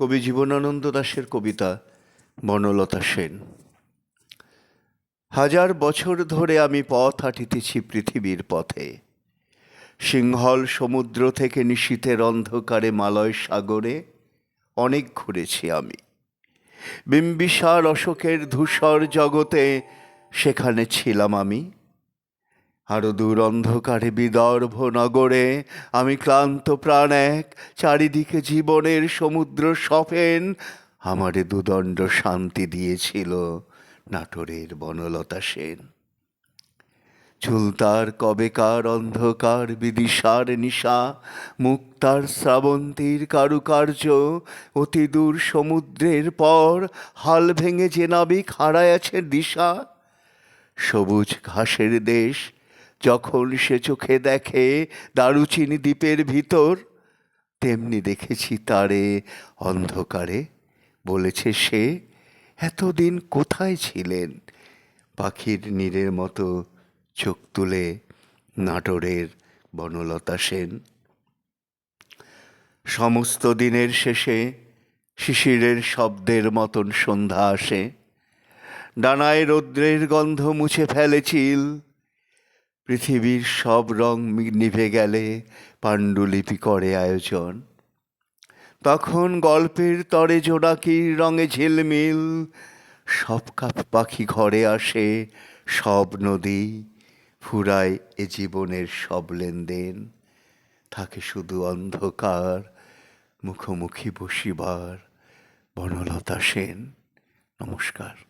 কবি জীবনানন্দ দাশের কবিতা বনলতা সেন। হাজার বছর ধরে আমি পথ হাঁটিতেছি পৃথিবীর পথে, সিংহল সমুদ্র থেকে নিশীথের অন্ধকারে মালয় সাগরে অনেক ঘুরেছি আমি। বিম্বিসার অশোকের ধূসর জগতে সেখানে ছিলাম আমি। আরো দূর অন্ধকারে বিদর্ভ নগরে আমি ক্লান্ত প্রাণ এক, চারিদিকে জীবনের সমুদ্র সফেন আমারে দুদণ্ড শান্তি দিয়েছিল নাটোরের বনলতা সেন। চুলতার কবেকার অন্ধকার বিদিশার নিশা, মুক্তার শ্রাবন্তীর কারুকার্য, অতি দূর সমুদ্রের পর হাল ভেঙে যে নাবিক হারায়াছে দিশা। সবুজ ঘাসের দেশ যখন সে চোখে দেখে দারুচিনি দ্বীপের ভিতর, তেমনি দেখেছি তারে অন্ধকারে। বলেছে সে, এতদিন কোথায় ছিলেন? পাখির নীড়ের মতো চোখ তুলে নাটোরের বনলতা সেন। সমস্ত দিনের শেষে শিশিরের শব্দের মতন সন্ধ্যা আসে, ডানায় রৌদ্রের গন্ধ মুছে ফেলে চিল। পৃথিবীর সব রং নিভে গেলে পাণ্ডুলিপি করে আয়োজন। তখন গল্পের তরে জোনাকির রঙে ঝিলমিল, সব কাপ পাখি ঘরে আসে, সব নদী ফুরায় এ জীবনের সব লেনদেন। থাকে শুধু অন্ধকার, মুখোমুখি বসিবার বনলতা সেন। নমস্কার।